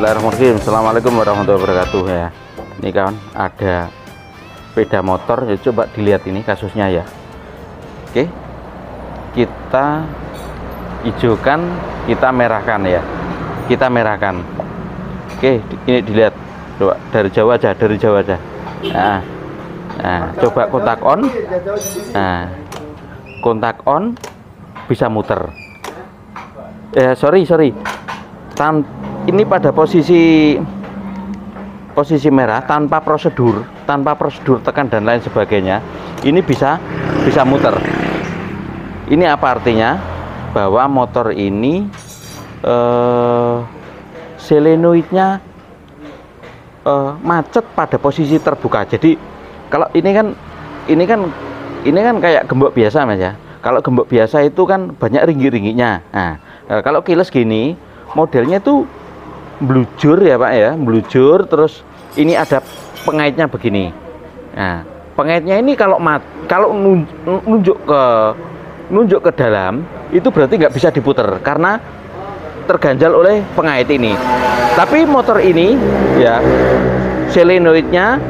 Bismillahirrahmanirrahim. Assalamualaikum warahmatullahi wabarakatuh ya. Ini kawan, ada sepeda motor ya, coba dilihat ini kasusnya ya. Oke, kita hijaukan, kita merahkan ya, kita merahkan. Oke, ini dilihat, coba dari jauh aja, dari jauh aja. Nah, coba kontak on. Nah, kontak on bisa muter. Sorry. Ini pada posisi merah tanpa prosedur tekan dan lain sebagainya. Ini bisa muter. Ini apa artinya? Bahwa motor ini solenoidnya macet pada posisi terbuka. Jadi kalau ini kan kayak gembok biasa Mas ya. Kalau gembok biasa itu kan banyak ringgi-ringginya. Nah, kalau keyless gini modelnya tuh blujur ya Pak ya, blujur. Terus ini ada pengaitnya begini. Nah, pengaitnya ini kalau nunjuk ke dalam itu berarti nggak bisa diputer karena terganjal oleh pengait ini. Tapi motor ini ya solenoidnya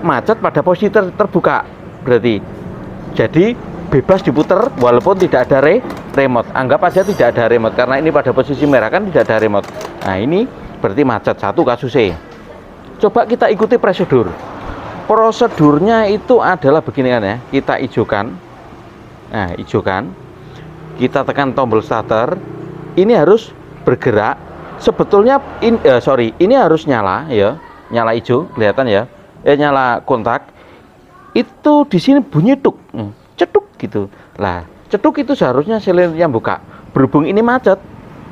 macet pada posisi terbuka berarti. Jadi bebas diputer walaupun tidak ada remote. Anggap aja tidak ada remote karena ini pada posisi merah kan tidak ada remote. Nah, ini berarti macet, satu kasusnya. Coba kita ikuti prosedurnya itu adalah begini kan ya. Kita hijaukan. Nah, hijaukan. Kita tekan tombol starter. Ini harus bergerak. Sebetulnya ini harus nyala ya. Nyala hijau kelihatan ya. Nyala kontak. Itu di sini bunyi tuk. Cetuk gitu. Lah, cetuk itu seharusnya solenoid yang buka. Berhubung ini macet,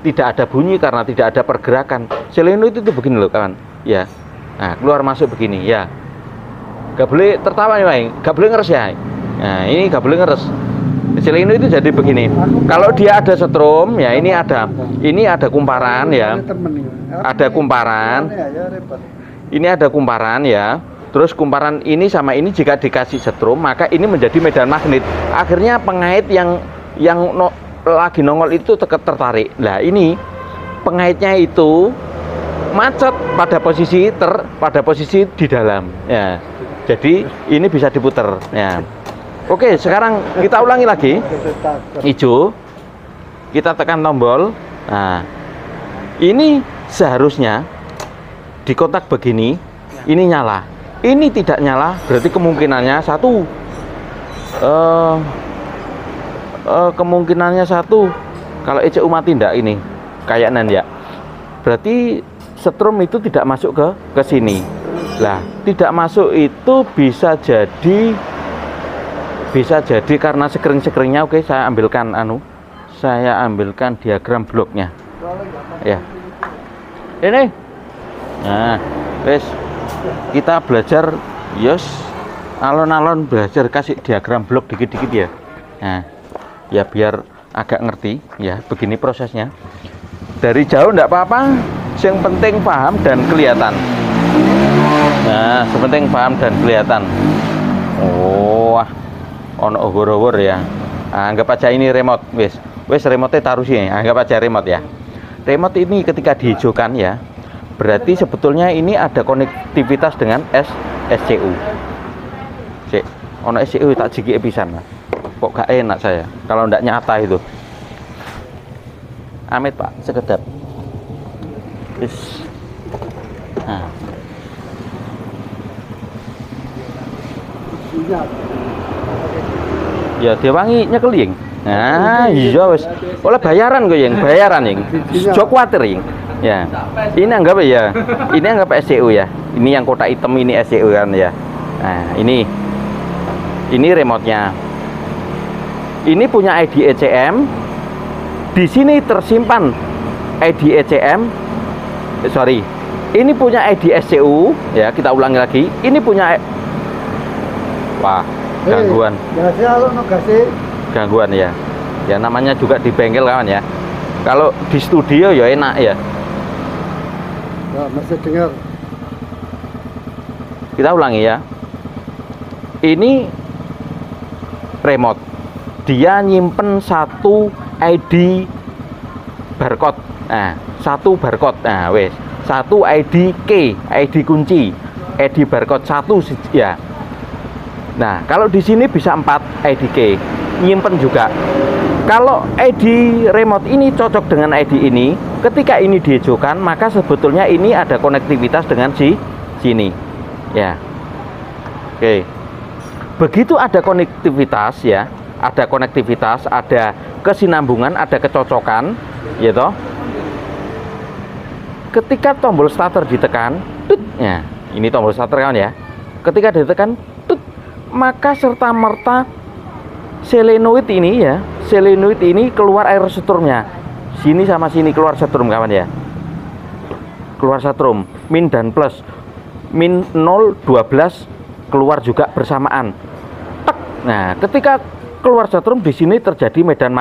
tidak ada bunyi karena tidak ada pergerakan. Solenoid itu begini loh kawan. Ya. Nah, keluar masuk begini ya. Gak boleh tertawa nih, Bang. Gak boleh ngeres ya. Nah, ini gak boleh ngeres. Solenoid itu jadi begini. Kalau dia ada setrum, ya ini ada kumparan ya. Ada kumparan. Ini ada kumparan ya. Terus kumparan ini sama ini jika dikasih setrum maka ini menjadi medan magnet. Akhirnya pengait yang lagi nongol itu tertarik. Nah, ini pengaitnya itu macet pada posisi di dalam. Ya. Jadi ini bisa diputer. Ya. Oke, sekarang kita ulangi lagi. Hijau. Kita tekan tombol. Nah, ini seharusnya di kontak begini, ini nyala. Ini tidak nyala, berarti kemungkinannya satu. Kalau ECU mati enggak ini, kayaknya ya. Berarti setrum itu tidak masuk ke sini. Lah, tidak masuk itu bisa jadi karena sekring-sekringnya. Oke, saya ambilkan diagram bloknya. Ya. Ini. Nah, wes. Kita belajar alon-alon belajar kasih diagram blok dikit-dikit ya. Nah, ya biar agak ngerti ya, begini prosesnya. Dari jauh enggak apa-apa, yang penting paham dan kelihatan. Nah, sepenting paham dan kelihatan. Oh, ono ogor-ogor ya. Nah, anggap aja ini remote, wes remote taruh sini, anggap aja remote ya. Remote ini ketika dihijaukan ya, berarti sebetulnya ini ada konektivitas dengan SCU. Ono SCU tak jiki pisan. Kok gak enak saya kalau ndak nyata itu. Amit Pak, sekedap. Nah. Ya diwangi nyekeling. Nah, iya wis. Oleh bayaran kok yang, bayaran yang. Jo kuatir yang. Ya, ini anggap SCU ya. Ini yang kotak hitam ini SCU kan ya. Nah, ini remote-nya. Ini punya ID ECM. Di sini tersimpan ID ECM. Ini punya ID SCU ya. Kita ulangi lagi. Ini punya wah, gangguan. Gangguan ya. Ya namanya juga di bengkel kawan ya. Kalau di studio ya enak ya. Ya, masih dengar. Kita ulangi ya. Ini remote. Dia nyimpen satu ID barcode. Nah, satu barcode. Nah, wes. Satu ID key, ID kunci, ID barcode satu ya. Nah, kalau di sini bisa 4 ID key. Nyimpen juga. Kalau ID remote ini cocok dengan ID ini, ketika ini dihijaukan, maka sebetulnya ini ada konektivitas dengan sini. Ya. Oke. Begitu ada konektivitas ya, ada konektivitas, ada kesinambungan, ada kecocokan, ya toh. Ketika tombol starter ditekan, tut, ya, ini tombol starter kan ya. Ketika ditekan, tut, maka serta merta solenoid ini ya, solenoid ini keluar air setrumnya. Sini sama sini keluar setrum kawan ya. Keluar setrum, min dan plus. Min 0, 12 keluar juga bersamaan. Tek. Nah, ketika keluar setrum di sini terjadi medan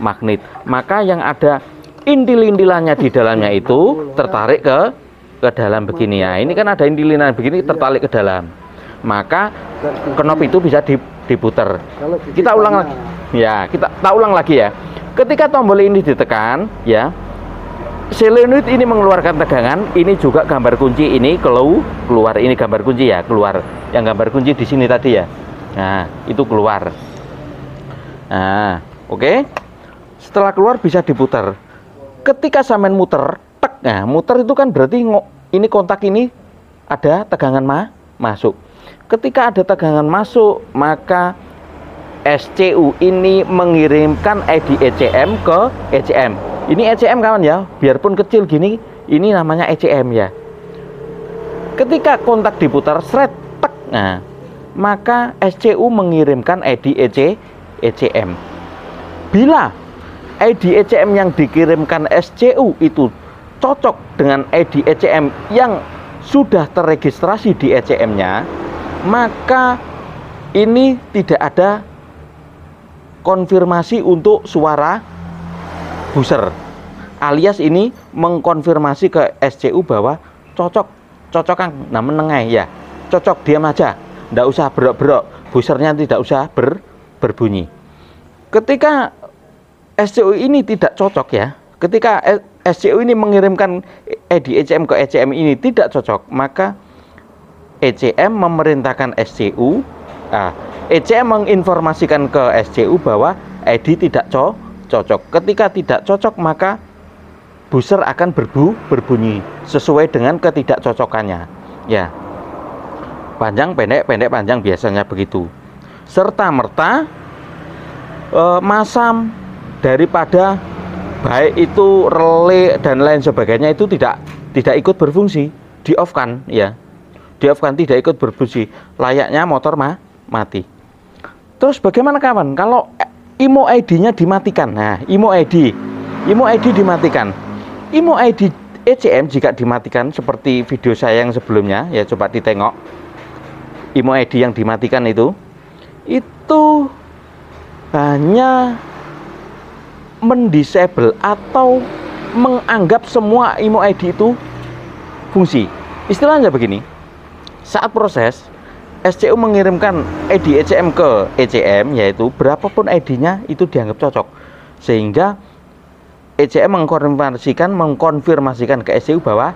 magnet. Maka yang ada intil-intilannya di dalamnya itu tertarik ke dalam begini ya. Ini kan ada intil-intilan begini tertarik ke dalam. Maka knop itu bisa diputar. Kita ulang lagi. Ya, kita ulang lagi ya. Ketika tombol ini ditekan, ya, solenoid ini mengeluarkan tegangan. Ini juga gambar kunci ini keluar. Ini gambar kunci ya, keluar. Yang gambar kunci di sini tadi ya. Nah, itu keluar. Nah, oke. Setelah keluar bisa diputar. Ketika sampean muter, tek. Nah, muter itu kan berarti ini kontak ini ada tegangan masuk. Ketika ada tegangan masuk, maka SCU ini mengirimkan ID ECM ke ECM. Ini ECM kawan ya, biarpun kecil gini, ini namanya ECM ya. Ketika kontak diputar, seret, tek, nah, maka SCU mengirimkan ID ECM. Bila ID ECM yang dikirimkan SCU itu cocok dengan ID ECM yang sudah terregistrasi di ECM-nya, maka ini tidak ada konfirmasi untuk suara buzzer, alias ini mengkonfirmasi ke SCU bahwa cocok Kang, nah menengai ya, cocok, diam aja, ndak usah berok-berok, buzzernya tidak usah berbunyi. Ketika SCU ini tidak cocok ya, ketika SCU ini mengirimkan ID ECM ke ECM ini tidak cocok, maka ECM memerintahkan SCU, ECM menginformasikan ke SCU bahwa ID tidak cocok. Ketika tidak cocok, maka buzzer akan berbunyi sesuai dengan ketidakcocokannya. Ya, panjang pendek, pendek panjang biasanya begitu. Serta merta masam daripada baik itu relay dan lain sebagainya itu tidak ikut berfungsi, di off kan ya. Di off kan, tidak ikut berfungsi, layaknya motor mati. Terus bagaimana kawan kalau IMO ID-nya dimatikan? Nah, IMO ID dimatikan. IMO ID ECM jika dimatikan seperti video saya yang sebelumnya ya, coba ditengok. IMO ID yang dimatikan itu hanya mendisable atau menganggap semua IMO ID itu fungsi. Istilahnya begini, saat proses SCU mengirimkan ID ECM ke ECM, yaitu berapapun ID-nya itu dianggap cocok, sehingga ECM mengkonfirmasikan ke SCU bahwa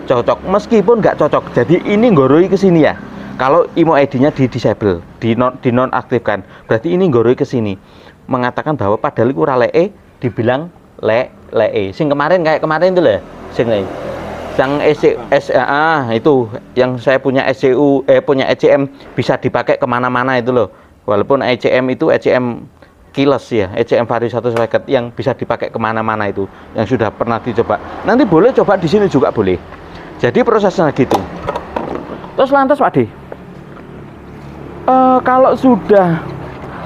cocok, meskipun nggak cocok. Jadi ini nggoroi ke sini ya. Kalau IMO ID-nya di disable, dinonaktifkan, berarti ini nggoroi ke sini, mengatakan bahwa padahal itu laleke dibilang le. Sing kemarin kayak kemarin itu lah, sing yang itu yang saya punya SCU punya ECM bisa dipakai kemana-mana itu loh, walaupun ECM itu ECM keyless ya, ECM Vario 1 socket yang bisa dipakai kemana-mana itu, yang sudah pernah dicoba. Nanti boleh coba di sini juga boleh. Jadi prosesnya gitu. Terus lantas Pak D, kalau sudah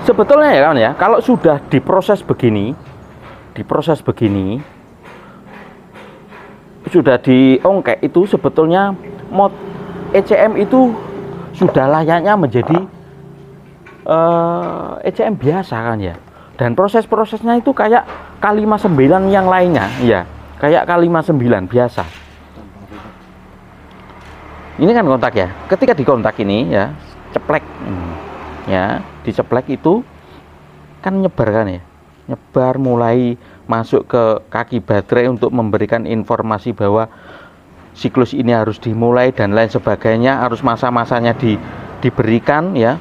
sebetulnya ya kawan ya, kalau sudah diproses begini, sudah diongkek itu sebetulnya mod ECM itu sudah layaknya menjadi ECM biasa kan ya. Dan proses-prosesnya itu kayak K59 yang lainnya ya, kayak K59 biasa. Ini kan kontak ya. Ketika dikontak ini ya, ceplek ya, diceplek itu kan nyebar kan ya, nyebar mulai masuk ke kaki baterai untuk memberikan informasi bahwa siklus ini harus dimulai dan lain sebagainya, harus masa-masanya diberikan ya.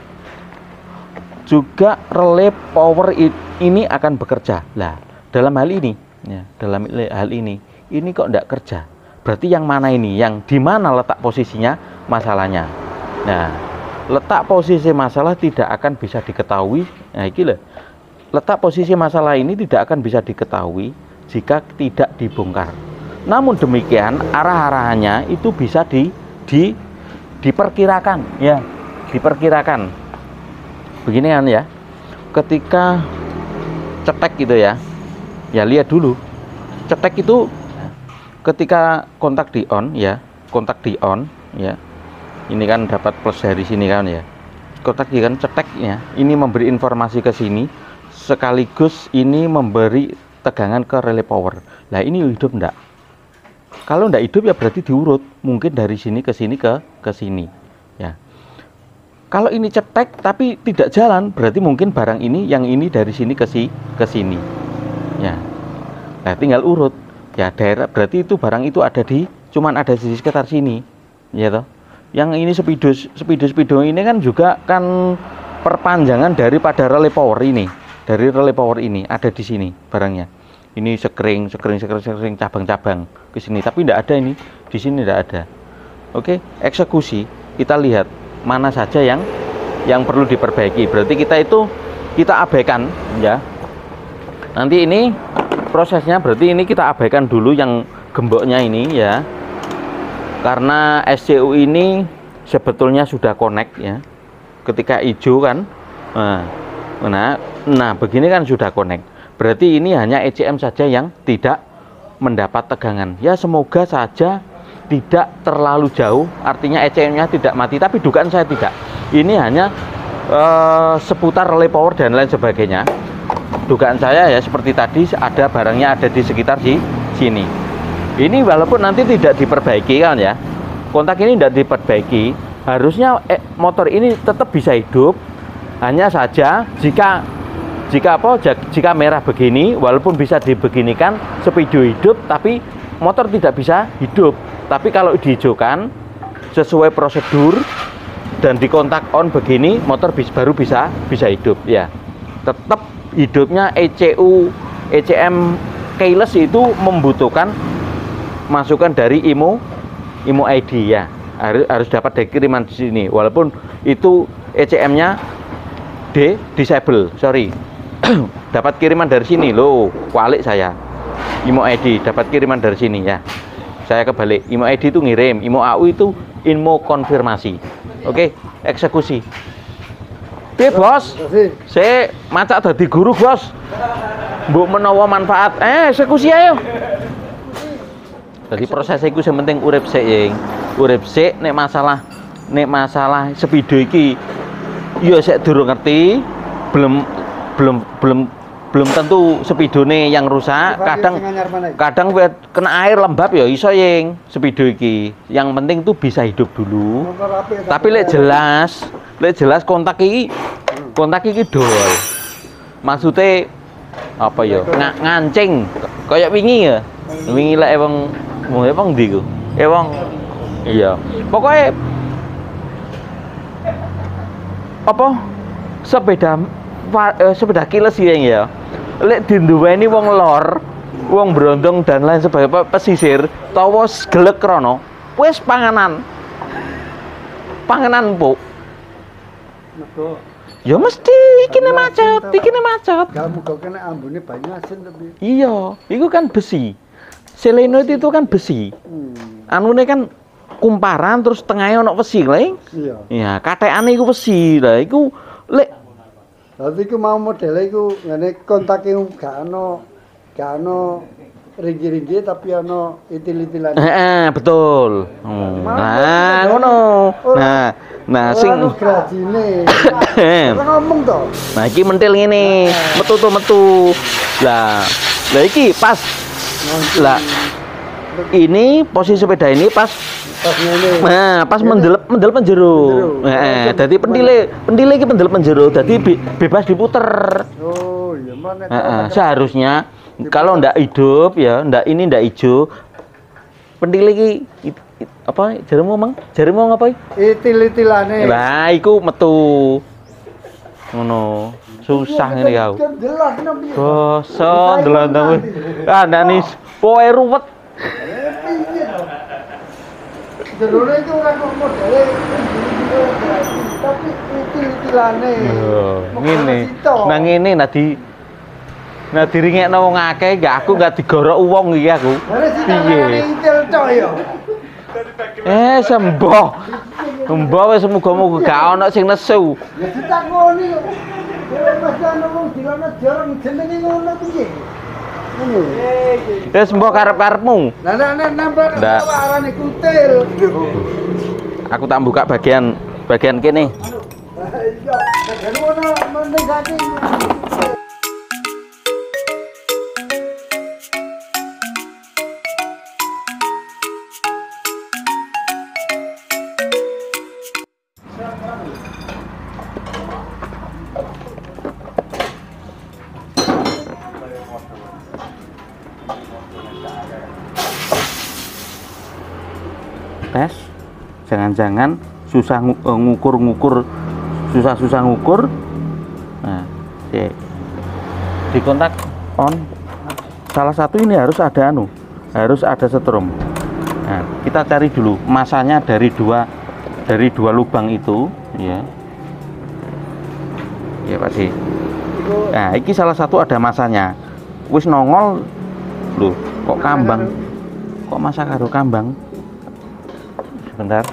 Juga relay power ini akan bekerja. Lah, dalam hal ini ya, ini kok enggak kerja. Berarti yang mana ini? Yang di mana letak posisinya masalahnya? Nah, letak posisi masalah tidak akan bisa diketahui. Nah, iki letak posisi masalah ini tidak akan bisa diketahui jika tidak dibongkar. Namun demikian, arah-arahannya itu bisa diperkirakan ya, diperkirakan. Begini kan ya, ketika cetek gitu ya, ya lihat dulu cetek itu ketika kontak di on ya, kontak di on ya, ini kan dapat plus dari sini kan ya, kontak di kan ceteknya ini memberi informasi ke sini sekaligus ini memberi tegangan ke relay power. Nah ini hidup enggak? Kalau enggak hidup ya berarti diurut, mungkin dari sini ke sini ke sini ya. Kalau ini cetek tapi tidak jalan, berarti mungkin barang ini yang ini dari sini ke sini ya. Nah tinggal urut ya, daerah berarti itu barang itu ada cuman ada di sekitar sini ya toh. Yang ini speedo ini kan juga kan perpanjangan daripada relay power ini. Dari relay power ini ada di sini barangnya. Ini sekring cabang-cabang ke sini, tapi tidak ada ini di sini, tidak ada. Oke, eksekusi kita lihat mana saja yang perlu diperbaiki. Berarti kita abaikan ya. Nanti ini prosesnya berarti ini kita abaikan dulu yang gemboknya ini ya. Karena SCU ini sebetulnya sudah connect ya. Ketika hijau kan. Nah, begini kan sudah connect. Berarti ini hanya ECM saja yang tidak mendapat tegangan. Ya semoga saja tidak terlalu jauh, artinya ECM-nya tidak mati, tapi dugaan saya tidak. Ini hanya seputar relay power dan lain sebagainya. Dugaan saya ya seperti tadi, ada barangnya ada di sekitar sini. Ini walaupun nanti tidak diperbaiki kan ya, kontak ini tidak diperbaiki, harusnya motor ini tetap bisa hidup. Hanya saja jika merah begini, walaupun bisa dibeginikan speedo hidup, tapi motor tidak bisa hidup. Tapi kalau dihijaukan sesuai prosedur dan dikontak on begini, motor baru bisa hidup ya. Tetap hidupnya ECM keyless itu membutuhkan masukan dari IMO ID ya. Harus dapat dari kiriman di sini. Walaupun itu ECM-nya disable, sorry. Dapat kiriman dari sini loh, kualik saya. IMO ID dapat kiriman dari sini ya. Saya kebalik, IMO ID itu ngirim, IMO AU itu info konfirmasi. Oke, eksekusi. Piye, Bos? Saya macak dadi guru, Bos. Mbok menawa manfaat. Eksekusi ayo. Jadi proses iku sing penting urip sik, Ying. Urip sik nek masalah speedo iki ya sik durung ngerti, belum tentu speedone yang rusak. Kadang kena air lembab ya iso Ying speedo iki. Yang penting tuh bisa hidup dulu. Tapi lek jelas kontak iki dol. Maksudnya apa ya? Ngancing kayak wingi ya. Wingi lek wong ndi ku? Iya. Pokoknya apa? Sepeda kiles ya. Lek dinduweni wong lor, wong brondong dan lain sebagainya, pesisir, tawa gelek rono, wis panganan empuk. Ya mesti iki macet. Kamu kok kena ambune banyu asin tapi. Iya, itu kan besi. Selenoid itu kan besi. Anune kan kumparan terus tengahnya ono besi lho. Iya. Ya, katekane iku besi. Lah iku lek berarti iku mau modele iku ngene kontake gak ono ringgi-ringgi tapi ono itil-itilan. Betul. Nah, ngono. Nah sing grajine. Ngomong to. Nah, iki mentil ngene, metu. Lah iki pas. Lah ini posisi sepeda ini pas ngene. Nah, pas mendelep penjero. Dadi pentile iki pendelep penjero, dadi bebas diputer. Oh, iya mana. Seharusnya Kalau ndak hidup ya, ndak hijau. Pentil iki apa jarimu mang? Jarimu ngapa iki? Itil-itilane. Lah iku metu. Ngono. Susah ngene kau. Jelas nopo. Basa ndelok. Ah ndani poe ruwet. Jerone itu ora kok modele tapi itil-itilane. Ngene. Nang ngene nah diringekno wong akeh aku enggak digorok wong iki aku. Piye? Itil tok ya. Semboh. Mbah wis muga-muga gak ana sing nesu. Ya ditakoni kok. Mas ana wong dilana jarang jenenge ngono piye? Ngono. Wis mbah karep-karepmu. Lah nek nambah arane kutil. Aku tak buka bagian kene. Iya, kan ono mending saking. Tes, jangan-jangan susah ngukur susah ngukur. Nah, di kontak on. Salah satu ini harus ada setrum. Nah, kita cari dulu masanya dari dua lubang itu, ya. Ya Pak Di. Nah, ini salah satu ada masanya. Wis nongol, loh, kok kambang? Kok masa karo kambang? Sebentar.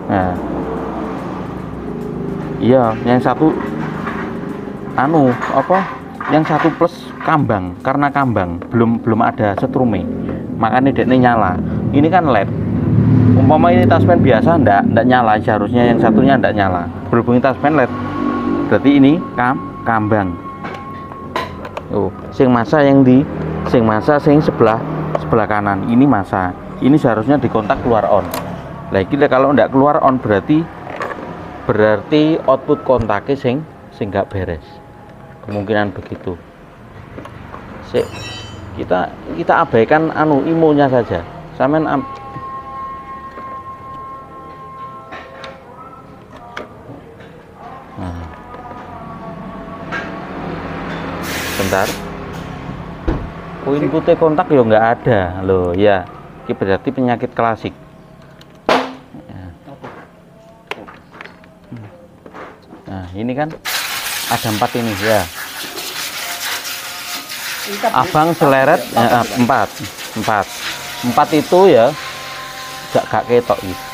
Nah, iya, yang satu yang satu plus kambang, karena kambang belum ada setrume, makanya dekne nyala. Ini kan LED. Umpama ini taspen biasa ndak nyala, seharusnya yang satunya ndak nyala. Berhubung taspen LED, berarti ini kambang. Sing masa sing sebelah kanan ini masa. Ini seharusnya dikontak keluar on. Lah iki kalau ndak keluar on berarti output kontaknya sing nggak beres. Kemungkinan begitu. Kita abaikan imonya saja. Sampean bentar. Inputnya kontak ya nggak ada loh ya. Ini berarti penyakit klasik. Nah ini kan ada 4 ini ya. Abang seleret 4 itu ya gak ketok gitu.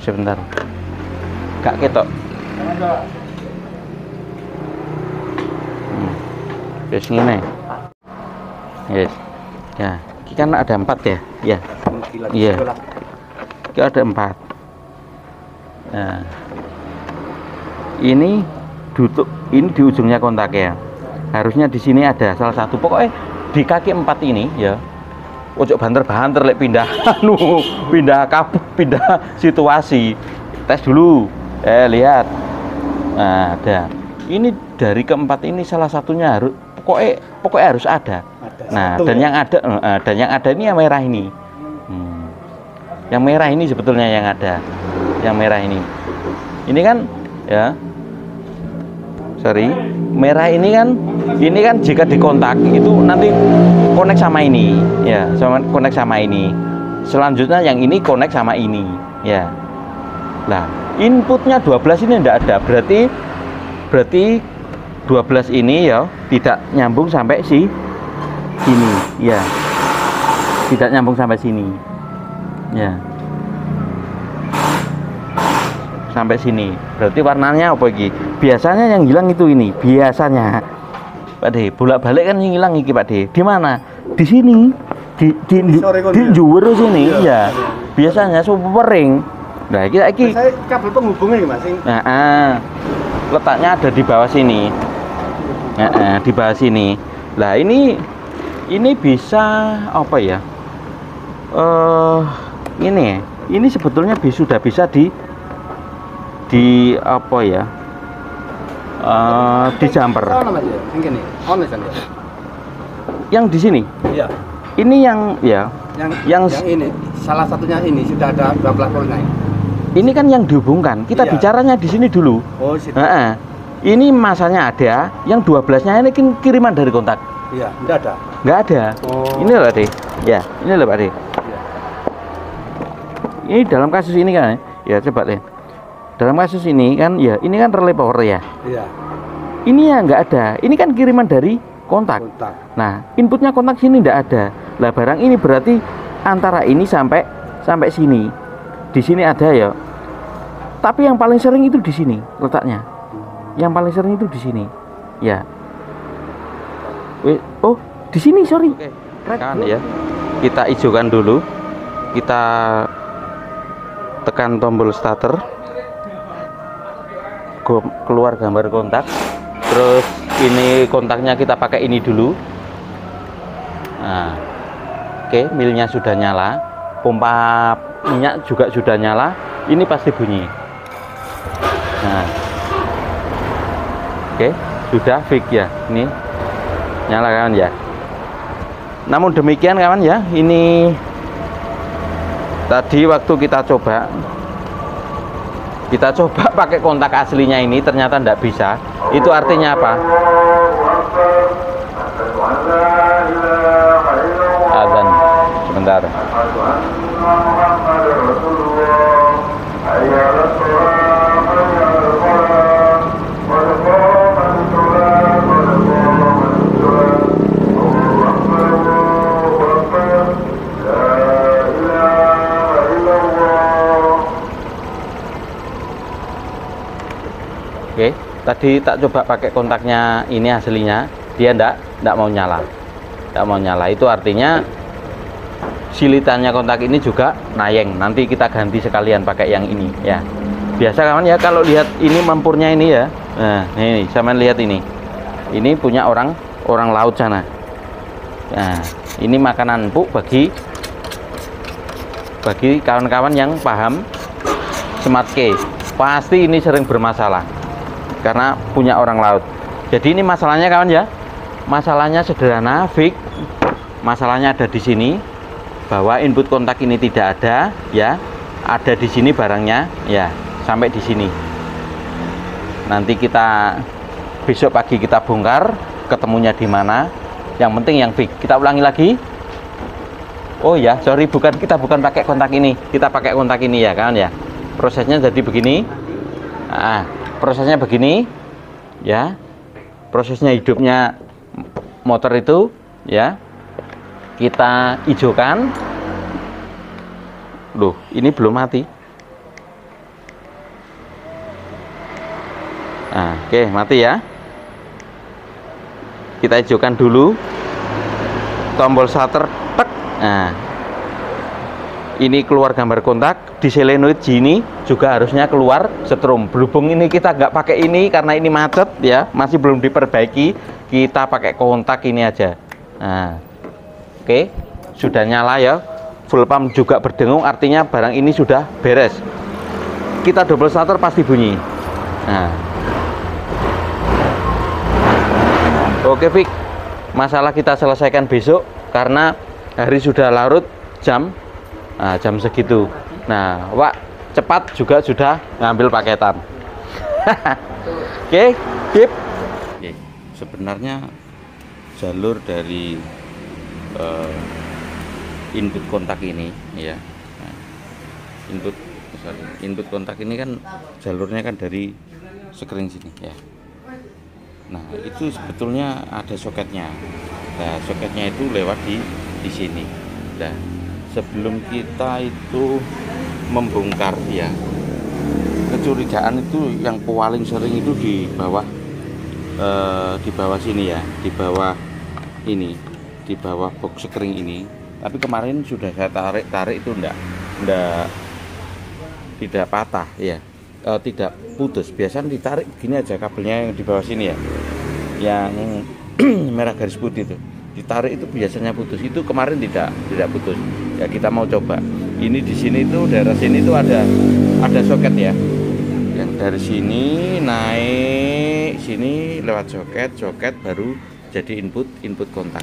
Sebentar gak ketok. Terus ngene. Yes. Ya, ini kan ada 4 ya. Ya. Iya. Ini ada 4. Nah. Ini di ujungnya kontaknya. Harusnya di sini ada salah satu. Pokoknya di kaki 4 ini ya. Ojo banter-banter lek pindah pindah situasi. Tes dulu. Lihat. Nah, ada. Ini dari keempat ini salah satunya harus pokoknya harus ada. Nah, dan yang ada ini yang merah ini. Yang merah ini sebetulnya yang ada. Yang merah ini. Ini kan ya. Sorry, merah ini kan jika dikontak itu nanti connect sama ini, ya, connect sama ini. Selanjutnya yang ini connect sama ini, ya. Lah, inputnya 12 ini enggak ada, berarti 12 ini ya tidak nyambung sampai sini, ya. Tidak nyambung sampai sini, ya. Sampai sini, berarti warnanya apa lagi? Biasanya yang hilang itu ini, biasanya Pak De, bolak-balik kan yang hilang iki Pak De. Di mana? Di sini, di juru sini, ya. Biasanya supering. Nah, iki kabel penghubungnya ya, Mas. Nah, letaknya ada di bawah sini. Nah, di bawah sini. Lah ini bisa apa ya? Ini sebetulnya sudah bisa di apa ya, Di jumper. Ono Mas ya, sing kene. Ono san ya. Yang di sini. Iya. Ini yang ya. Yang ini salah satunya ini sudah ada 12 voltnya. Ini kan yang dihubungkan. Kita Iya. bicaranya di sini dulu. Oh, situ. Ini masanya ada, yang 12-nya ini kiriman dari kontak. Iya, enggak ada. Nggak ada. Oh. Ini loh, Ade. Ya, ini loh, Pak Ade. Iya. Ini dalam kasus ini kan, ya coba deh. Dalam kasus ini kan, ya ini kan relay power ya. Iya. Ini ya nggak ada. Ini kan kiriman dari kontak. Nah, inputnya kontak sini nggak ada. Lah barang ini berarti antara ini sampai sini. Di sini ada ya. Tapi yang paling sering itu di sini letaknya. Yang paling sering itu di sini. Ya. Oh, di sini, sorry. Oke. Kan ya. Kita hijaukan dulu. Kita tekan tombol starter. Keluar gambar kontak. Terus ini kontaknya kita pakai ini dulu. Nah. Oke, milnya sudah nyala. Pompa minyak juga sudah nyala. Ini pasti bunyi. Nah. Oke, sudah fix ya. Ini nyala kawan ya. Namun demikian kawan ya, ini tadi waktu kita coba pakai kontak aslinya ini ternyata tidak bisa. Itu artinya apa? Azan sebentar. Oke, tadi tak coba pakai kontaknya ini aslinya, dia ndak mau nyala. Ndak mau nyala. Itu artinya silitannya kontak ini juga nayeng. Nanti kita ganti sekalian pakai yang ini ya. Biasa kawan ya, kalau lihat ini mampurnya ini ya. Nah, ini sama lihat ini. Ini punya orang laut sana. Nah, ini makanan empuk bagi kawan-kawan yang paham smart key. Pasti ini sering bermasalah karena punya orang laut. Jadi ini masalahnya kawan ya. Masalahnya sederhana, fix. Masalahnya ada di sini, bahwa input kontak ini tidak ada ya. Ada di sini barangnya ya, sampai di sini. Nanti kita besok pagi kita bongkar ketemunya di mana. Yang penting yang fix. Kita ulangi lagi. Oh ya, sorry, kita bukan pakai kontak ini. Kita pakai kontak ini ya kawan ya. Prosesnya jadi begini. Nah, prosesnya begini ya. Prosesnya hidupnya motor itu ya, kita hijaukan. Loh, ini belum mati. Nah, oke, mati ya. Kita hijaukan dulu tombol shutter, tek. Nah, ini keluar gambar kontak. Di solenoid sini juga harusnya keluar setrum. Berhubung ini kita nggak pakai ini karena ini macet ya, masih belum diperbaiki, kita pakai kontak ini aja. Nah, oke, sudah nyala ya, full pump juga berdengung, artinya barang ini sudah beres. Kita double starter pasti bunyi. Nah, oke fix. Masalah kita selesaikan besok karena hari sudah larut jam segitu. Nah, Wak cepat juga sudah ngambil paketan. Oke, sip. Oke, sebenarnya jalur dari input kontak ini ya. Nah, input kontak ini kan jalurnya kan dari sekring sini ya. Nah, itu sebetulnya ada soketnya. Nah, soketnya itu lewat di sini. Nah, sebelum kita itu membongkar ya, kecurigaan itu yang paling sering itu di bawah sini ya, di bawah ini, di bawah box sekring ini. Tapi kemarin sudah saya tarik itu tidak patah ya, tidak putus. Biasanya ditarik gini aja kabelnya yang di bawah sini ya, yang merah garis putih itu ditarik itu biasanya putus. Itu kemarin tidak putus ya. Kita mau coba ini di sini, itu daerah sini itu ada soket ya, yang dari sini naik sini lewat joket baru jadi input kontak.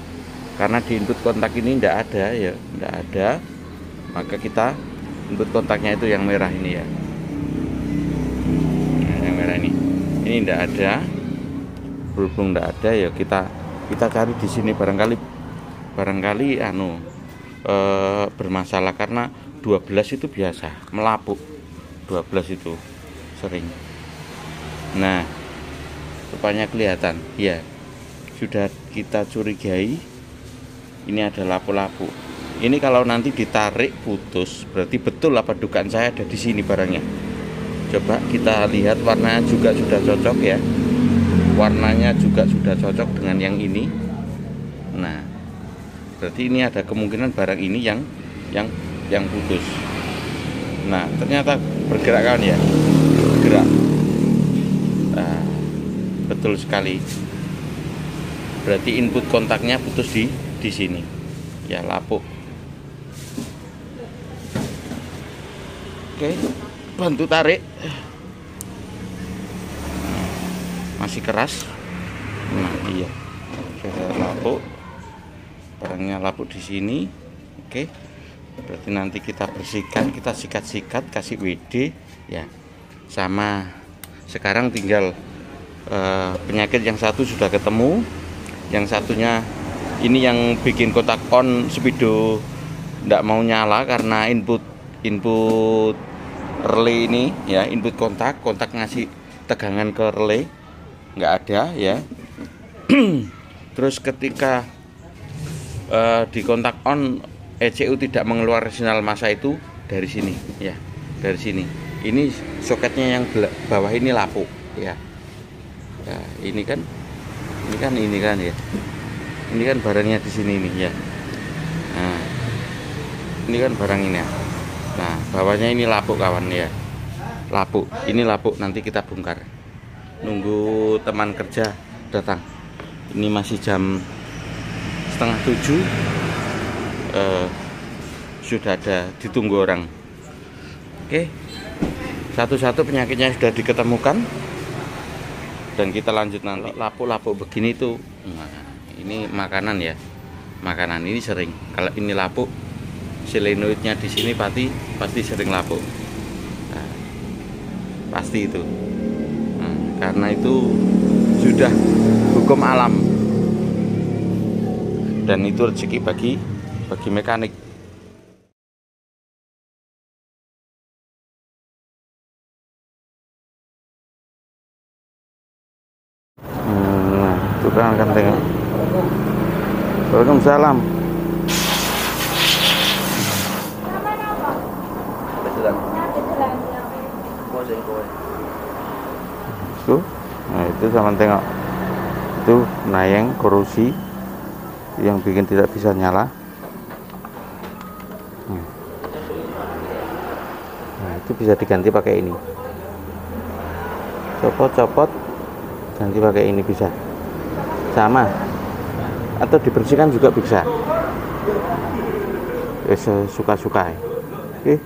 Karena di input kontak ini tidak ada ya, tidak ada, maka kita input kontaknya itu yang merah ini ya. Nah, yang merah ini tidak ada. Berhubung tidak ada ya kita cari di sini, barangkali bermasalah, karena 12 itu biasa melapuk, 12 itu sering. Nah, rupanya kelihatan ya, sudah kita curigai ini ada lapu-lapu. Ini kalau nanti ditarik putus, berarti betul apa dugaan saya ada di sini barangnya. Coba kita lihat, warnanya juga sudah cocok ya, warnanya juga sudah cocok dengan yang ini. Nah, berarti ini ada kemungkinan barang ini yang putus. Nah, ternyata bergerak kawan ya, bergerak. Nah, betul sekali. Berarti input kontaknya putus di sini. Ya, lapuk. Oke, bantu tarik. Masih keras. Nah, iya. Sudah lapuk. Barangnya lapuk di sini. Oke. Berarti nanti kita bersihkan, kita sikat-sikat, kasih WD ya. Sama sekarang tinggal penyakit yang satu sudah ketemu, yang satunya ini yang bikin kotak on speedo tidak mau nyala karena input relay ini ya, input kontak ngasih tegangan ke relay nggak ada ya. Terus ketika di kontak on ECU tidak mengeluarkan sinyal massa itu dari sini ya, dari sini. Ini soketnya yang bawah ini lapuk ya. Ya, ini kan ya. Ini kan barangnya di sini nih ya. Nah, ini kan barang ini ya. Nah, bawahnya ini lapuk kawan ya. Lapuk. Ini lapuk, nanti kita bongkar. Nunggu teman kerja datang. Ini masih jam 6:30. Sudah ada, ditunggu orang. Oke, satu-satu penyakitnya sudah diketemukan dan kita lanjut nanti. Lapuk-lapuk begini tuh, nah, ini makanan ya, makanan ini sering. Kalau ini lapuk, selenoidnya di sini pasti sering lapuk. Nah, pasti itu. Nah, karena itu sudah hukum alam dan itu rezeki bagi mekanik. Nah, itu kan akan tengok. Waalaikumsalam. Tuh, nah itu sama tengok. Itu nayeng korosi yang bikin tidak bisa nyala. Nah, itu bisa diganti pakai ini. Copot ganti pakai ini bisa. Sama. Atau dibersihkan juga bisa. Suka-suka. Oke.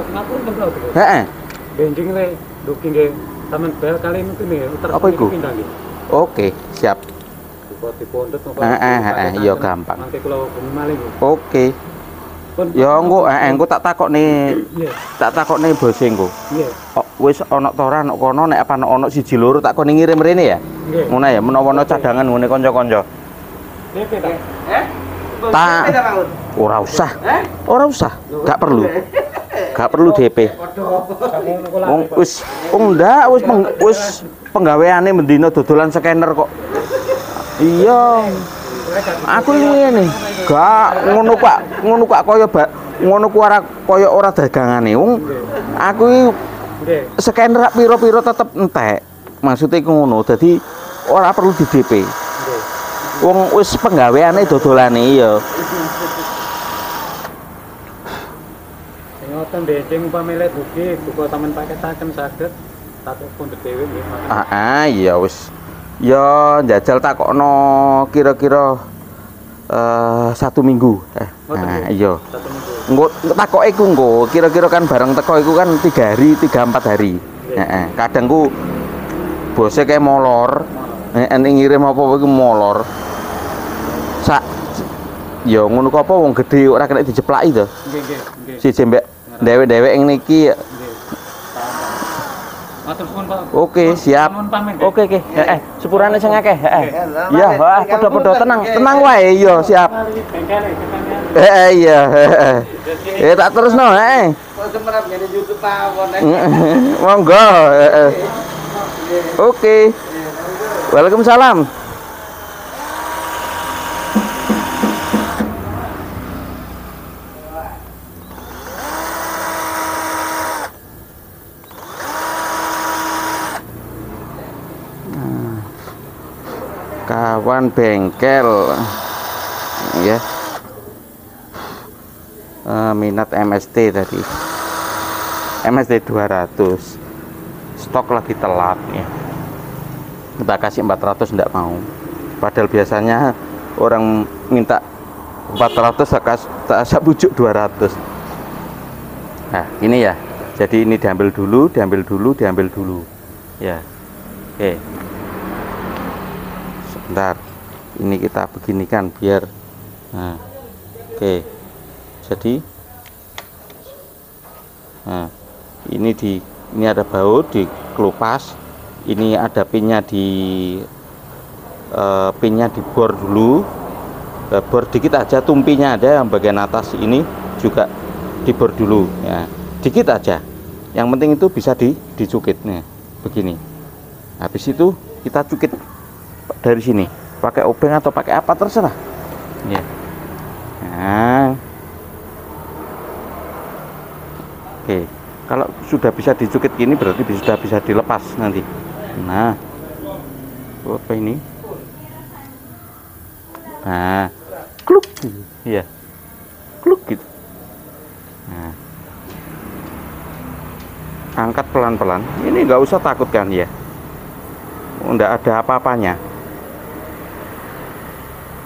ngapun kan tau. Heeh. Benjing le duki nggih taman bel kali mungkin ya. Apa iku? Oke, siap. Di pondok Iya gampang. Mangke kula bengi malih. Oke. Ya engko tak takokne. Iya. Tak takokne bose engko. Iya. Wis ana ta ora ana kono nek apa ana siji loro tak kone ngirim rene ya. Nggih. Ngono ya menawa ana cadangan ngene kanca-kanca. DP ta? Tak ora usah. Ora usah. Gak perlu. Gak perlu DP. Wong wis wis penggaweane mendina dodolan scanner kok. Iya. Aku ngene. Gak ngono Pak kaya ngono ku kaya ora dagangane. Wong aku iki scanner piro-piro tetep entek. Maksudnya iku ngono. Dadi ora perlu di DP. Wong wis penggaweane dodolane iya. Ngoten benjing umpame le duki buka taman paketaken saged tak pondok dhewe nggih. Iya wis. Ya njajal takokno kira-kira 1 minggu. Iya. 1 minggu. Engko takoke iku engko kira-kira kan bareng teko iku kan 3 hari, 3-4 hari. Heeh. Kadang ku bose kayak molor. Ngirim apa iku molor. Ya ngono kok apa wong gedhe ora kena dijeplaki to. Nggih. Siji mbek dhewek-dhewek ing niki. Matur suwun Pak. Oke, siap. Oke. Sepurane sing akeh. Iya, padha-padha tenang wae. Iya, siap. Iya. Tak terusno, Kok semerap ngene YouTube mawon. Monggo, Oke. Waalaikumsalam. Kawan bengkel ya, minat MST tadi, MST 200 stok lagi telat ya, kita kasih 400 enggak mau, padahal biasanya orang minta 400 saya bujuk 200. Nah ini ya, jadi ini diambil dulu ya. Oke, sebentar, ini kita beginikan biar oke. Jadi ini ada baut dikelupas, ini ada pinnya di bor dulu, bor dikit aja, tumpinya ada yang bagian atas ini juga dibor dulu ya, dikit aja, yang penting itu bisa dicukit nih begini. Habis itu kita cukit dari sini pakai obeng atau pakai apa terserah ya. Nah, oke, kalau sudah bisa dicukit gini berarti sudah bisa dilepas nanti. Nah, apa ini? Nah, kluk ya, kluk gitu. Nah, angkat pelan-pelan, ini nggak usah takut kan ya, nggak ada apa-apanya,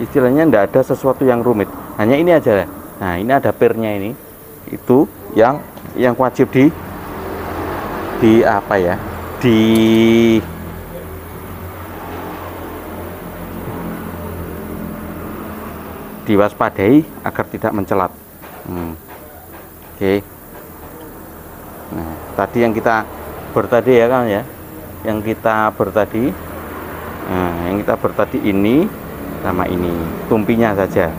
istilahnya nggak ada sesuatu yang rumit, hanya ini aja. Nah ini ada pirnya, ini itu yang wajib di apa ya, diwaspadai agar tidak mencelat. Oke. Nah tadi yang kita bertadi ya kan ya, yang kita bertadi ini sama ini tumpinya saja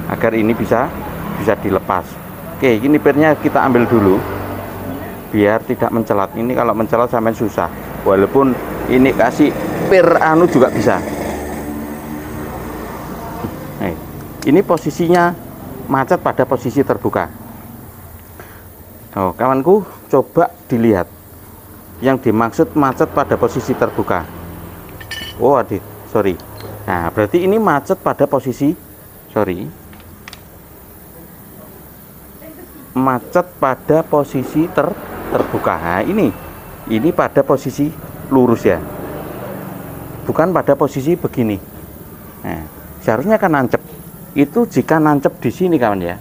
agar ini bisa dilepas. Oke, ini pirnya kita ambil dulu biar tidak mencelat. Ini kalau mencelat sampai susah, walaupun ini kasih pir anu juga bisa. Ini posisinya macet pada posisi terbuka. Oh kawanku, coba dilihat yang dimaksud macet pada posisi terbuka. Oh adik, sorry. Nah berarti ini macet pada posisi macet pada posisi terbuka. Nah, ini pada posisi lurus ya, bukan pada posisi begini. Nah, seharusnya kan nancep. Itu jika nancep di sini kawan ya,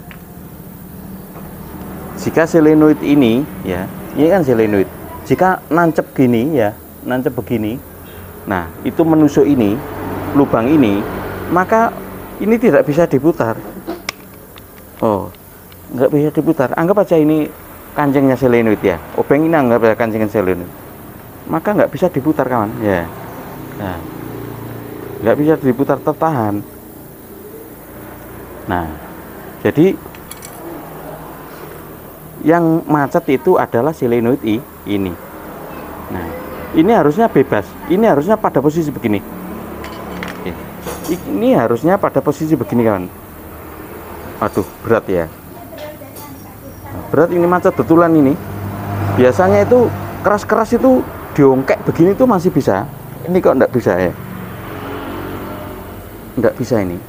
jika selenoid ini ya, ini kan selenoid. Jika nancep gini ya, nancep begini. Nah, itu menusuk ini, lubang ini, maka ini tidak bisa diputar. Oh, nggak bisa diputar. Anggap aja ini kancingnya selenoid ya. Obeng ini anggap aja kancingnya selenoid. Maka nggak bisa diputar kawan ya. Nah, nggak bisa diputar, tertahan. Nah, jadi yang macet itu adalah selenoid ini. Nah, ini harusnya bebas. Ini harusnya pada posisi begini. Oke. Ini harusnya pada posisi begini kawan. Aduh, berat ya. Nah, berat ini macet betulan ini. Biasanya itu keras-keras itu diongkek begini tuh masih bisa. Ini kok enggak bisa ya? Enggak bisa ini.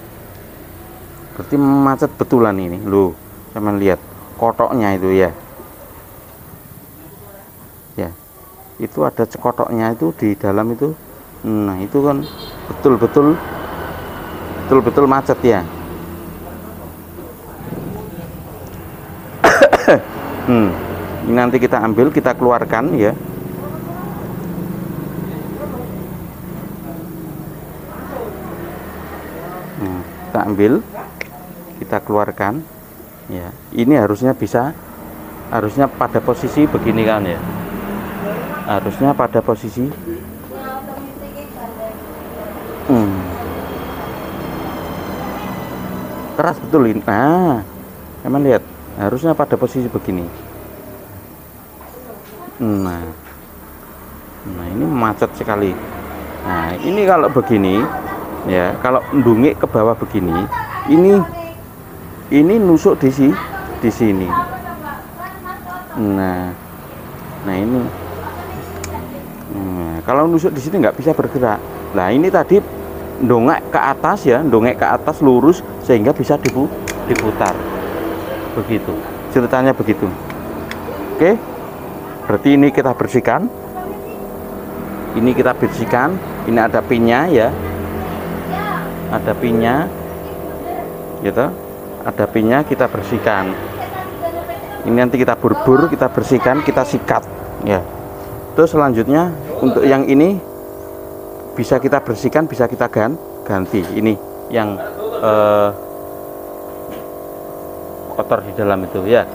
Berarti macet betulan ini. Loh, teman lihat kotoknya itu ya. Ya. Itu ada cekotoknya itu di dalam itu. Nah, itu kan betul-betul macet ya. Ini nanti kita ambil, kita keluarkan ya. Kita ambil, kita keluarkan ya. Ini harusnya bisa, harusnya pada posisi begini kan ya. Harusnya pada posisi keras betul ini. Nah, emang lihat, harusnya pada posisi begini. Nah, ini macet sekali. Nah, ini kalau begini ya, kalau ndungik ke bawah begini, ini nusuk di sini. Nah ini. Nah, kalau nusuk di sini nggak bisa bergerak. Nah, ini tadi ndongak ke atas ya, ndongak ke atas lurus sehingga bisa diputar. Begitu. Ceritanya begitu. Oke. Berarti ini kita bersihkan. Ini kita bersihkan. Ini ada pinnya ya. Ada pinnya. Gitu. Ada pinnya, kita bersihkan. Ini nanti kita burbur, kita bersihkan, kita sikat ya. Terus selanjutnya untuk yang ini bisa kita bersihkan, bisa kita ganti. Ini yang kotor di dalam itu ya.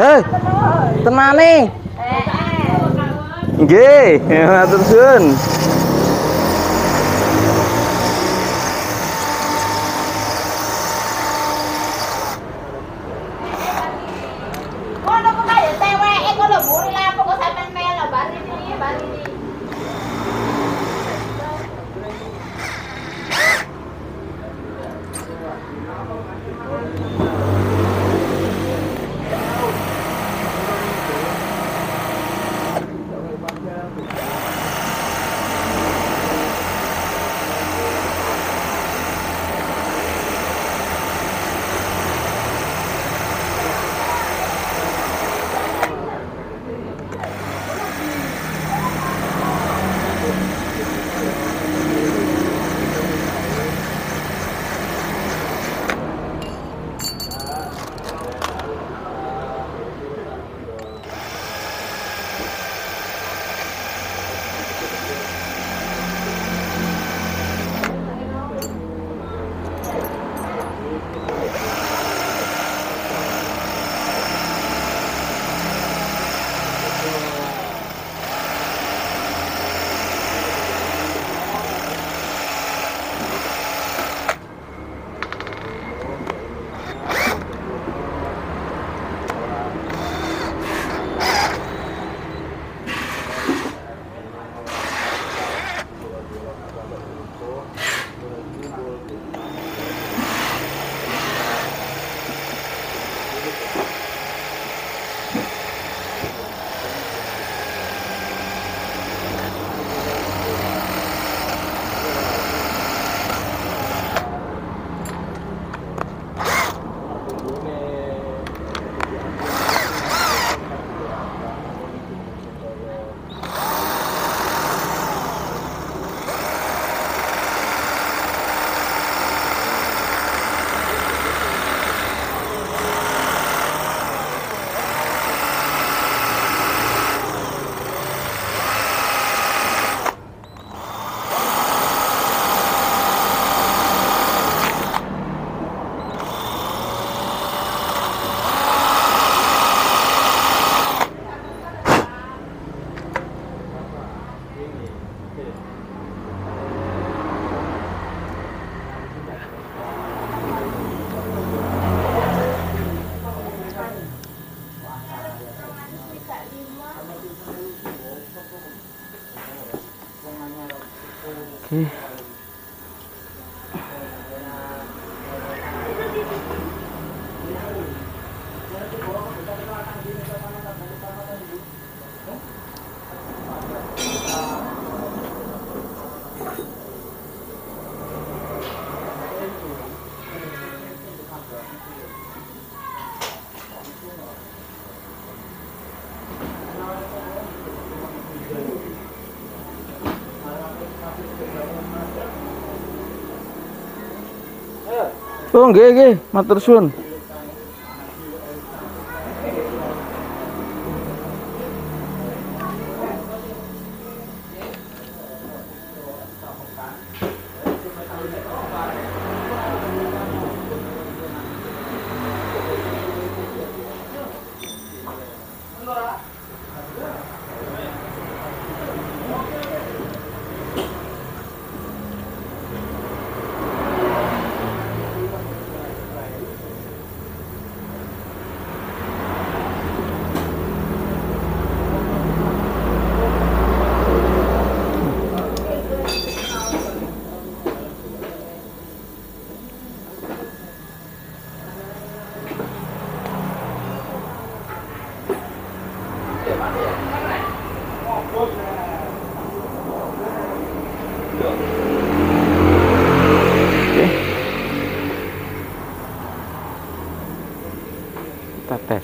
Hei, tenane. Nggih, matur suwun. Ngono kok kaya ceweke kok lho mburi lapo kok sampean melo bari iki. Oke. Oh, nggih, matur suwun. Kita tes.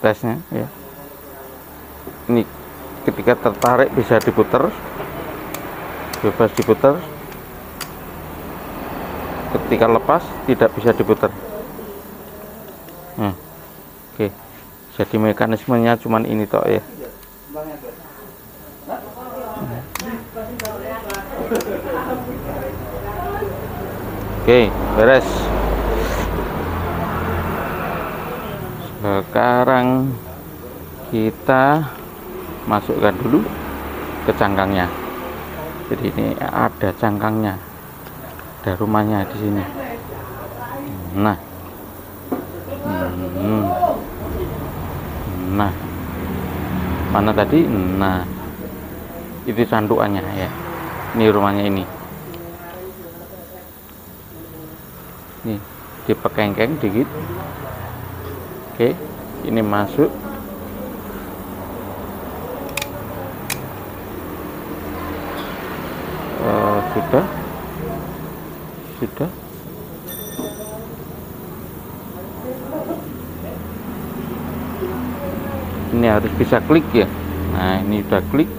Tesnya ya. Ini ketika tertarik bisa diputar, bebas diputar. Ketika lepas tidak bisa diputar. Nah, oke. Jadi mekanismenya cuman ini toh ya. Oke, beres. Sekarang kita masukkan dulu ke cangkangnya. Jadi ini ada cangkangnya, ada rumahnya di sini. Nah, nah, mana tadi? Nah, itu candukannya ya. Ini rumahnya ini. Nih, dipekengkeng dikit. Oke, ini masuk. Sudah. Ini harus bisa klik ya. Nah, ini udah klik.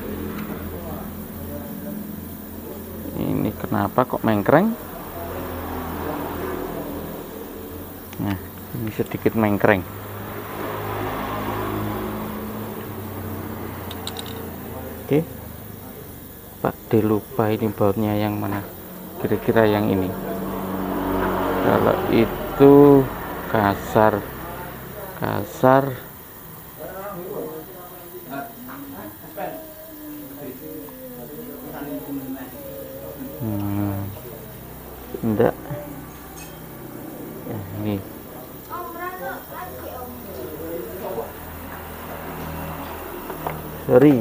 Ini kenapa kok mengkreng? Nah, ini sedikit mengkreng. Oke. Pak D lupa ini bautnya yang mana, kira-kira yang ini. Kalau itu kasar enggak ya, ini sorry.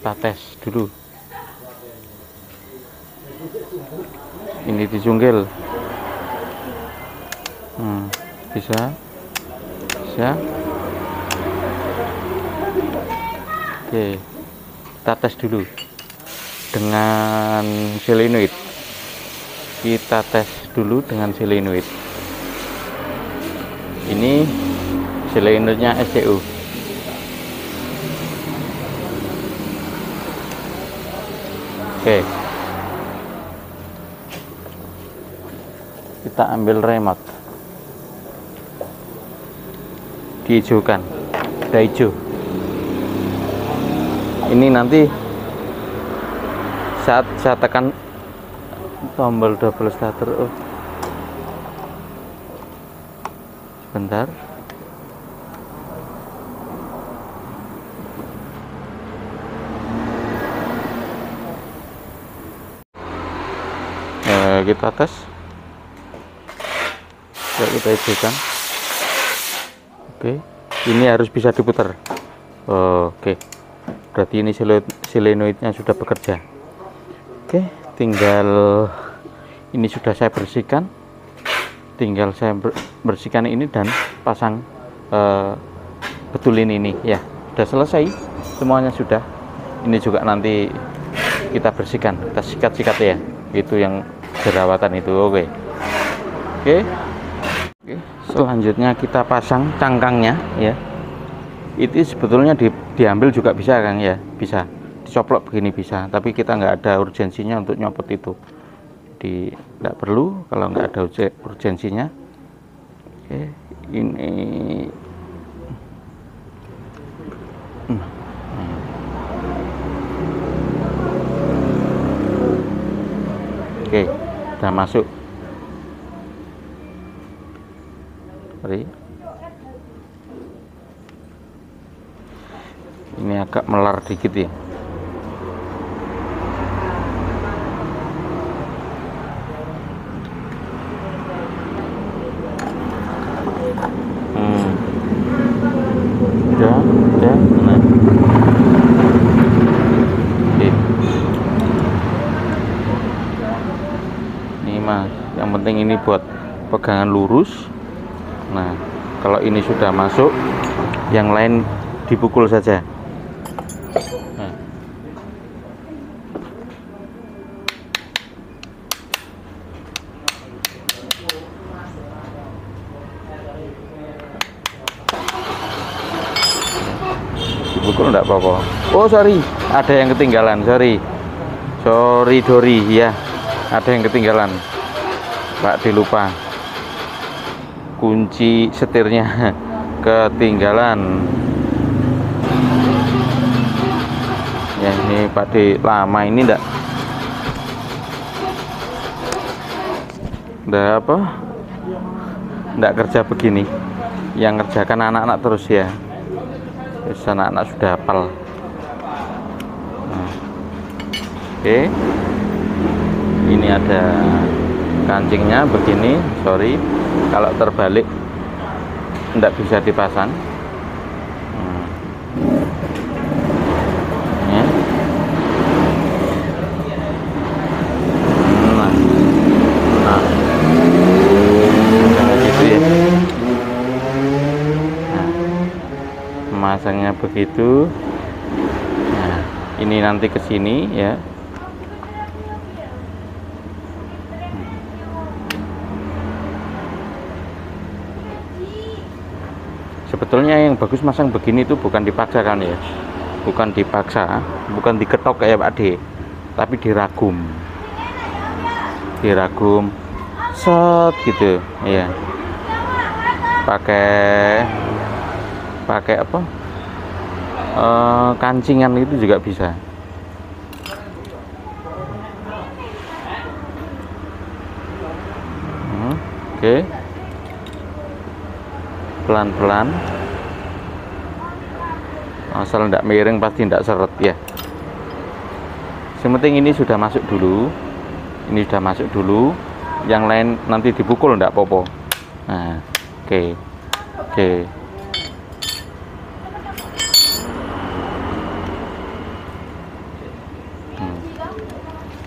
Kita tes dulu. Ini dijunggel. Bisa. Oke, kita tes dulu dengan solenoid. Kita tes dulu dengan solenoid. Ini solenoidnya SCU. Oke, kita ambil remote, dihijaukan, udah hijau. Ini nanti saat saya tekan tombol double starter, sebentar. Kita tes. Kita hijaukan. Oke, ini harus bisa diputar. Oke, berarti ini solenoidnya sudah bekerja. Oke, tinggal ini sudah saya bersihkan. Tinggal saya bersihkan ini dan pasang betulin ini ya. Sudah selesai, semuanya sudah. Ini juga nanti kita bersihkan, kita sikat-sikat ya. Itu yang jerawatan itu. Oke. Selanjutnya kita pasang cangkangnya ya. Itu sebetulnya diambil juga bisa Kang ya, bisa dicoplok begini bisa, tapi kita nggak ada urgensinya untuk nyopot itu, jadi nggak perlu kalau nggak ada urgensinya. Oke, ini oke, udah masuk. Sorry. Ini agak melar dikit ya. Udah, nah. Oke. Ini mas, yang penting ini buat pegangan lurus. Nah, kalau ini sudah masuk, yang lain dipukul saja. Nah. Dipukul enggak apa-apa. Oh sorry, ada yang ketinggalan. Sorry Dori ya. ada yang ketinggalan. Pak D lupa kunci setirnya ketinggalan. Ya ini Pak D lama ini ndak apa ndak kerja begini, yang kerjakan anak-anak terus ya. Terus anak-anak sudah hafal. Nah, oke, ini ada kancingnya begini. Sorry kalau terbalik ndak bisa dipasang. Masangnya begitu. Nah, ini nanti ke sini ya. Sebetulnya yang bagus masang begini itu bukan dipaksa kan ya. Bukan dipaksa, bukan diketok kayak Pak D, tapi diragum. Diragum set gitu ya. Pakai apa, kancingan itu juga bisa. Oke, pelan-pelan, asal tidak miring pasti tidak seret ya. Yang penting ini sudah masuk dulu, ini sudah masuk dulu, yang lain nanti dipukul tidak apa-apa. Nah, oke.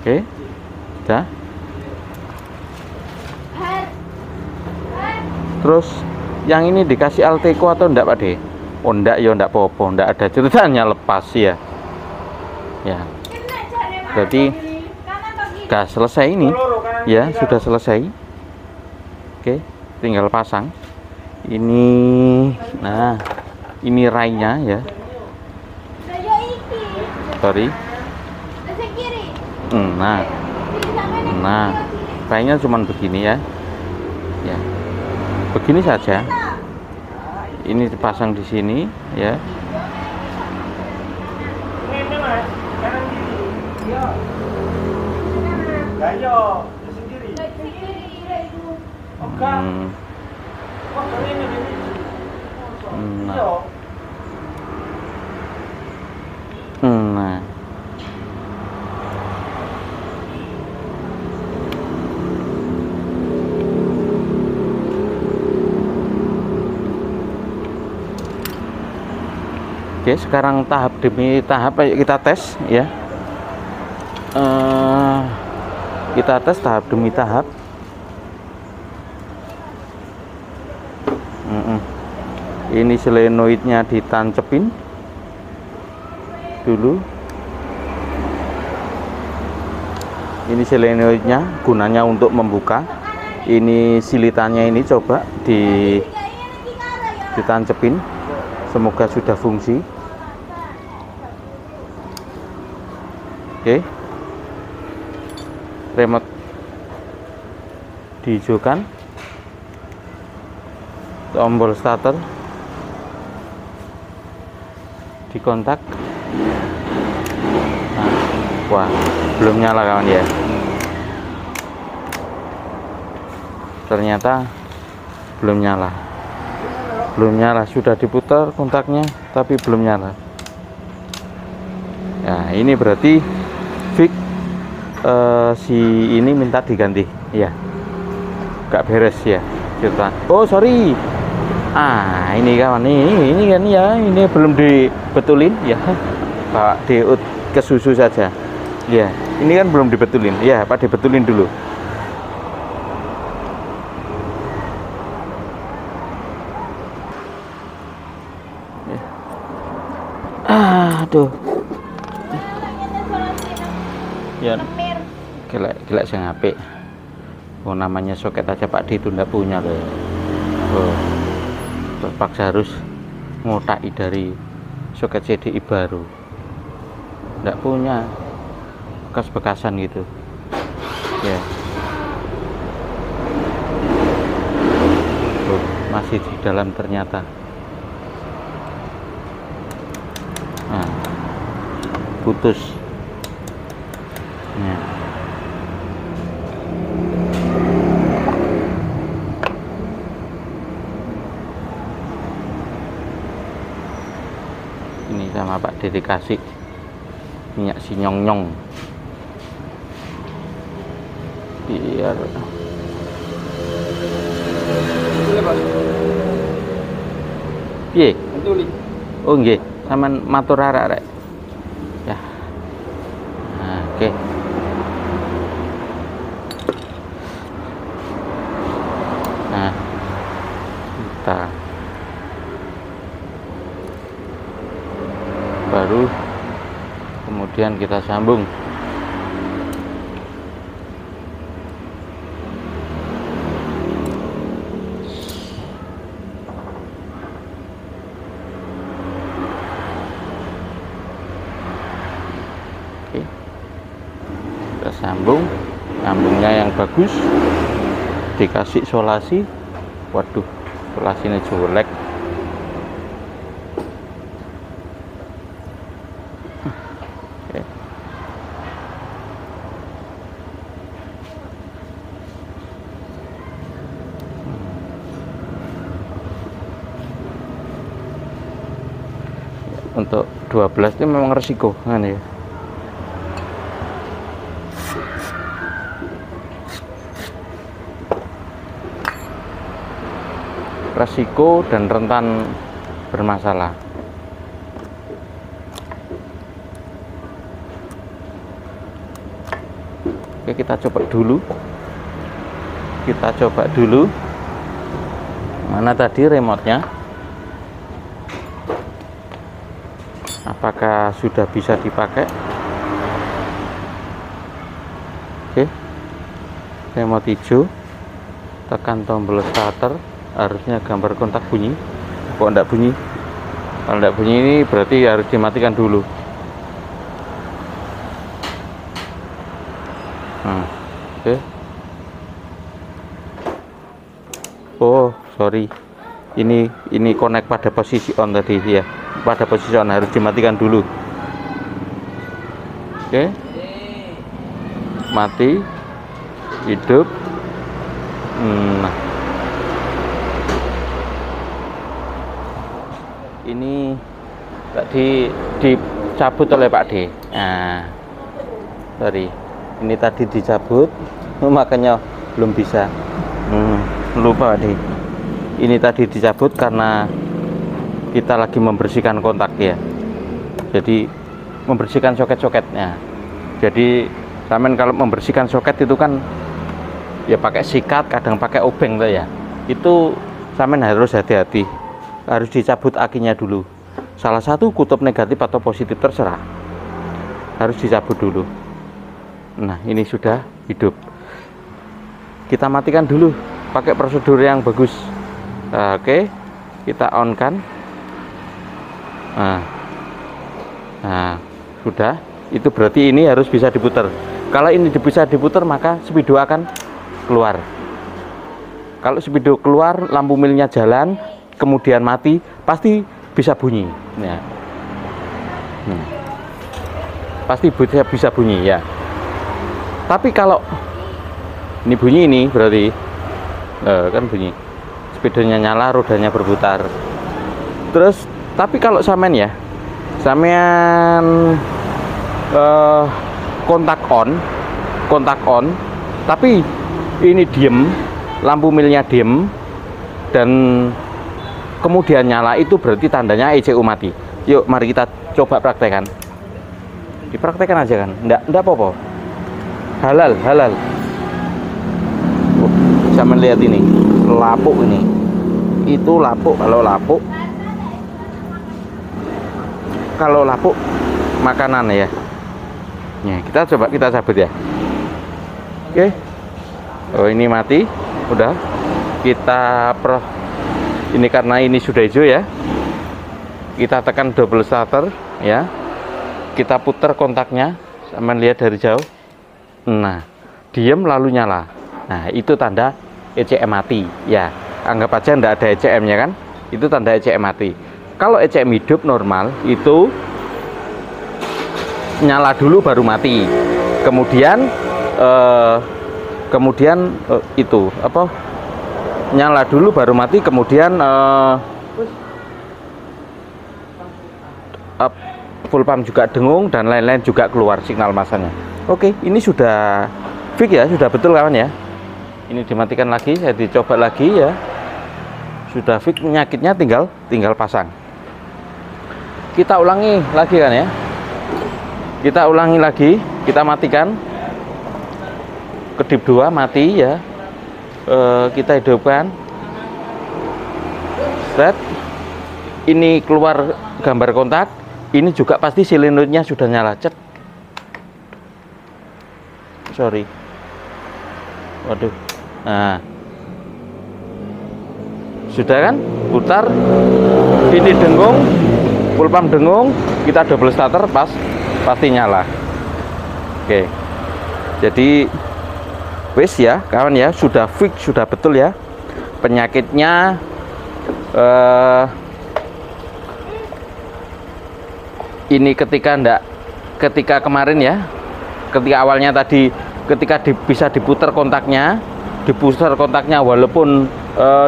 Oke, sudah. Terus yang ini dikasih Alteco atau enggak Pak D? Oh enggak ya, enggak apa-apa, enggak ada ceritanya, lepas ya. Ya. Berarti sudah selesai ini. Ya, sudah selesai. Oke, tinggal pasang. Ini nah, ini rainya ya. Sorry. Nah, rainya cuman begini ya. Ya. Begini saja. Ini dipasang di sini ya. Nah. Oke, sekarang tahap demi tahap ayo kita tes ya. Kita tes tahap demi tahap. Ini solenoidnya ditancepin dulu. Ini solenoidnya gunanya untuk membuka. Ini silitannya ini coba ditancepin. Semoga sudah fungsi. Oke, remote dihijaukan, tombol starter dikontak. Nah, wah, belum nyala kawan ya. Ternyata belum nyala, sudah diputar kontaknya tapi belum nyala. Nah, ini berarti fix si ini minta diganti ya, gak beres ya cerita. Oh sorry, ini kawan, ini kan ya, ini belum dibetulin ya. Pak Deut ke susu saja ya, ini kan belum dibetulin ya. Pak dibetulin dulu. Aduh ya, gila saya ngape. Oh namanya soket aja Pak D itu ndak punya loh. Oh, terpaksa harus ngotai dari soket CDI baru, ndak punya, bekas-bekasan gitu. Ya. Tuh, masih di dalam ternyata. Nah, putus. Ya. Ini sama Pak Dede kasih minyak sinyong-nyong biar piye? Oh nggih, sampean matur arek-arek. Ya. Nah, oke. Nah, kita baru kemudian kita sambung. Oke, kita sambungnya yang bagus, dikasih isolasi. Waduh, isolasinya jelek. Untuk 12 itu memang resiko kan ya. Resiko dan rentan bermasalah. Oke, kita coba dulu. Mana tadi remote-nya? Apakah sudah bisa dipakai? Oke, remote hijau, tekan tombol starter, harusnya gambar kontak bunyi. Kok enggak bunyi? Kalau enggak bunyi ini berarti harus dimatikan dulu. Nah, oke. Oh sorry, ini connect pada posisi on tadi ya. Pada posisi on harus dimatikan dulu. Oke, mati, hidup. Nah, ini tadi dicabut oleh Pak D. Nah, sorry, ini tadi dicabut, makanya belum bisa. Lupa Pak D. Ini tadi dicabut karena kita lagi membersihkan kontak ya, jadi membersihkan soket-soketnya. Jadi sampean kalau membersihkan soket itu kan ya pakai sikat, kadang pakai obeng tuh ya, itu sampean harus hati-hati, harus dicabut akinya dulu. Salah satu kutub negatif atau positif terserah, harus dicabut dulu. Nah, ini sudah hidup, kita matikan dulu pakai prosedur yang bagus. Nah, oke, kita on kan. Nah, sudah, itu berarti ini harus bisa diputar. Kalau ini bisa diputar maka speedo akan keluar. Kalau speedo keluar, lampu milnya jalan, kemudian mati, pasti bisa bunyi. Nah, pasti bisa bunyi ya. Tapi kalau ini bunyi, ini berarti kan bunyi, speedonya nyala, rodanya berputar. Terus tapi kalau sampean kontak on, tapi ini diem, lampu milnya diem, dan kemudian nyala, itu berarti tandanya ECU mati. Yuk, mari kita coba praktekkan. Dipraktekkan aja kan, enggak apa-apa. Halal. Bisa melihat ini, lapuk ini. Itu lapuk, kalau lapuk makanan ya. Nah, kita cabut ya. Oke. Oh, ini mati. Udah. Ini karena ini sudah hijau ya. Kita tekan double starter ya. Kita putar kontaknya, sampean lihat dari jauh. Nah, diem lalu nyala. Nah, itu tanda ECM mati ya. Anggap aja ndak ada ECM-nya kan, itu tanda ECM mati. Kalau ECM hidup normal itu nyala dulu baru mati, kemudian itu apa, nyala dulu baru mati, kemudian full pump juga dengung dan lain-lain juga keluar signal masanya. Oke, ini sudah fix ya, sudah betul kawan ya. Ini dimatikan lagi, saya dicoba lagi ya. Sudah fix penyakitnya, tinggal pasang. Kita ulangi lagi kan ya. Kita ulangi lagi, kita matikan. Kedip 2 mati ya. Kita hidupkan. Set. Ini keluar gambar kontak. Ini juga pasti silindernya sudah nyala. Cet. Sorry. Waduh. Nah. Sudah kan? Putar. Ini dengung. Full pump dengung. Kita double starter pasti nyala. Oke. Jadi wes ya kawan ya, sudah fix, sudah betul ya. Penyakitnya ini ketika kemarin ya, ketika awalnya tadi ketika bisa diputar kontaknya walaupun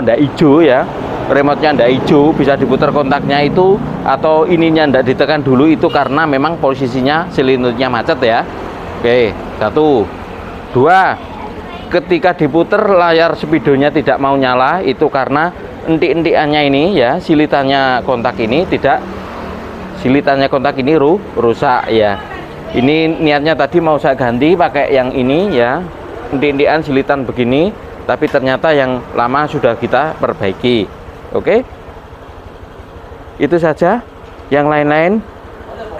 ndak hijau ya, remote-nya ndak hijau, bisa diputar kontaknya itu, atau ininya ndak ditekan dulu, itu karena memang posisinya silindernya macet ya. Oke, 1 2, ketika diputar layar speedonya tidak mau nyala, itu karena entik-entikannya ini ya, silitannya kontak ini rusak ya. Ini niatnya tadi mau saya ganti pakai yang ini ya, entik-entikan silitan begini, tapi ternyata yang lama sudah kita perbaiki. Oke, itu saja. Yang lain-lain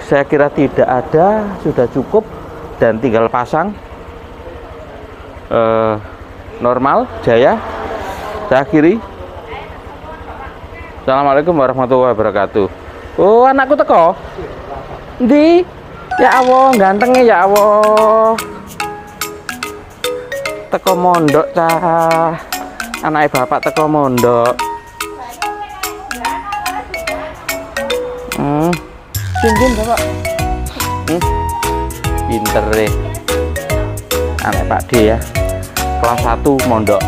saya kira tidak ada, sudah cukup, dan tinggal pasang normal jaya. Saya akhiri. Assalamualaikum warahmatullahi wabarakatuh. Oh, anakku teko ndi? Ya Allah, gantengnya ya Allah. Teko mondok cah. Anaknya bapak teko mondok. Cincin bapak. Pinter deh. Anak Pak D ya. Kelas 1 mondok.